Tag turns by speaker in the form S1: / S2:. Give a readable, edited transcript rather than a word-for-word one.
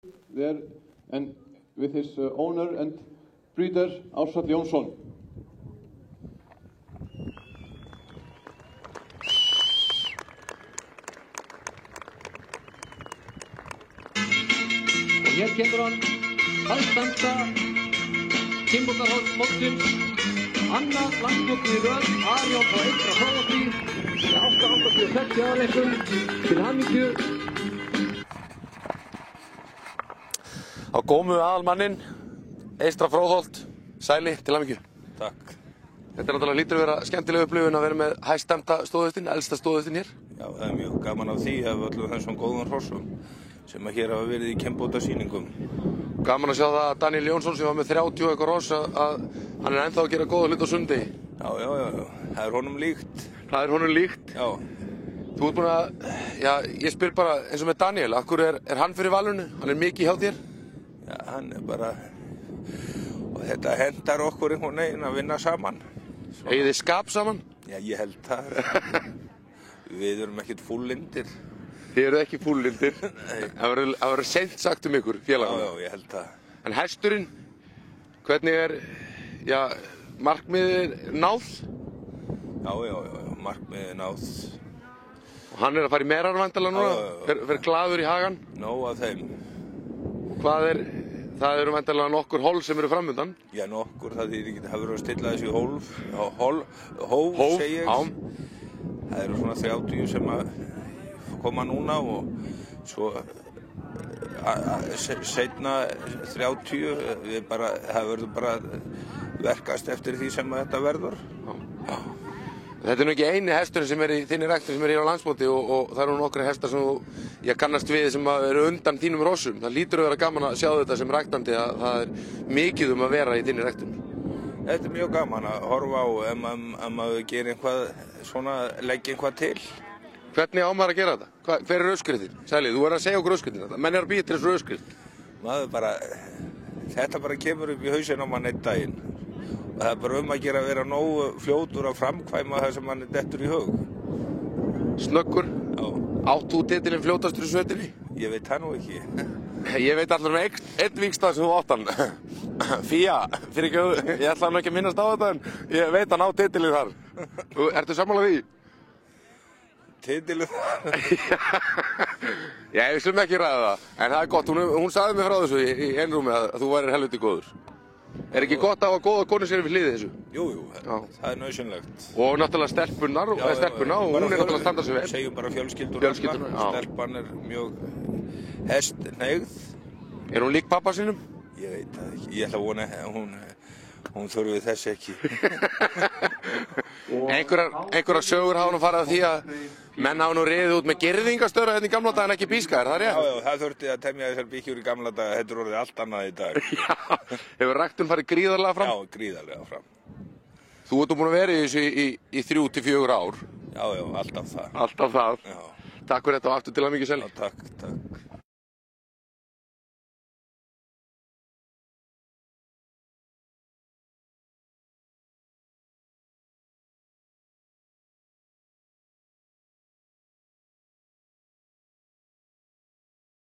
S1: there and with his owner and breeder Ársæll Jónsson.
S2: Og hér kemur hann, halvstanda kynbókarmótsins, annað landsmótið í röð, Arion frá Eystra Fróðholti, 886 áreikum, til hamingju.
S3: Á gómu aðalmanninn, Eystra Fróðholt, sæli, til hamingju.
S4: Takk.
S3: Þetta er náttúrulega hlýtur að vera skemmtileg upplifun að vera með hæststemda stóðhestin, elsta stóðhestin hér.
S4: Já, það er mjög gaman af því af öllum þessum góðum hrossum sem að hér hafa verið í kynbótasýningum.
S3: Gaman að sjá það að Daniel Jónsson sem var með 30 eitthvað hross að hann er ennþá að gera góða hlut á sundi.
S4: Já, það er honum líkt.
S3: Það er honum líkt?
S4: Já.
S3: Þú ert búin að, já, ég spyr bara eins og með Daniel, akkur er hann fyrir valinu? Hann er mikið hjá þér?
S4: Já, hann er bara, og þetta hendar okkur einhvern veginn að vinna saman.
S3: Eigið þið skap saman?
S4: Já, ég held það. Við erum ekkert fúllindir.
S3: Þið eru ekki fúllindir. Það verður seint sagt um ykkur, félagarna.
S4: Já, ég held það.
S3: En hesturinn, hvernig er, já, markmiðið náð?
S4: Já, markmiðið náð.
S3: Og hann er að fara í merar væntanlega núna? Fer glaður í hagann?
S4: Nóg af þeim.
S3: Hvað er, það eru væntanlega nokkur hólf sem eru framundan?
S4: Já, nokkur, það er ekki, það verður að stilla þessi hóf, segi ég.
S3: Já.
S4: Það eru svona 30 sem að koma núna og svo seinna 30, það verður bara verkast eftir því sem þetta verður.
S3: Já. Þetta er nú ekki eini hesturinn sem er í þinni ræktun sem er hér á landsmóti og það eru nokkri hestar sem ég kannast við sem eru undan þínum rossum. Það lítur að vera gaman að sjá þetta sem ræktandi að það er mikið um að vera í þinni ræktun.
S4: Þetta er mjög gaman að horfa á ef maður gerir einhvað svona, leggja einhvað til.
S3: Hvernig á maður að gera þetta? Hver er öskriðin? Sæli, þú er að segja okkur öskriðin þetta. Menn er að býja til þessu öskrið.
S4: Þetta bara kemur upp í hausinn á mann einn daginn. Og það er bara að gera að vera nógu fljótur að framkvæma það sem mann dettur í hug.
S3: Snöggur?
S4: Já.
S3: Átt þú titilinn fljótastur í sveitinni?
S4: Ég veit það nú ekki.
S3: Ég veit allar með einn vígstað sem þú átt hann. Fía, fyrir ekki, ég ætla nú ekki að minnast á þetta en ég veit hann á titilinn þar. Ertu sammála því?
S4: Titilinn þar?
S3: Já, við slum ekki ræða það. En það er gott, hún sagði mig frá þessu í einrúmi að þú værir helviti góður. Er ekki gott að hafa góða konu sér við hliðið þessu?
S4: Jú, það er nauðsynlegt.
S3: Og náttúrulega stelpuna og hún er náttúrulega að standa sig vel.
S4: Segjum bara fjölskylduna. Stelpan er mjög hestneigð.
S3: Er hún lík pappa sínum?
S4: Ég veit það ekki. Ég ætla að vona hún þurfi þess ekki.
S3: Einhverjar sögur hafa nú farið af því að menn hafa nú riðið út með girðingastöra hérna í gamla daga en ekki píska, er það rétt?
S4: Já, það þurfti að temja þessar bíkjur í gamla daga, þetta er orðið allt annað í dag.
S3: Já, hefur ræktun farið gríðarlega fram?
S4: Já, gríðarlega fram.
S3: Þú ert búin að vera í þessu í 3 til 4 ár?
S4: Já, alltaf það.
S3: Alltaf það?
S4: Já.
S3: Takk fyrir þetta og aftur til hamingju, Selli.
S4: Já, takk.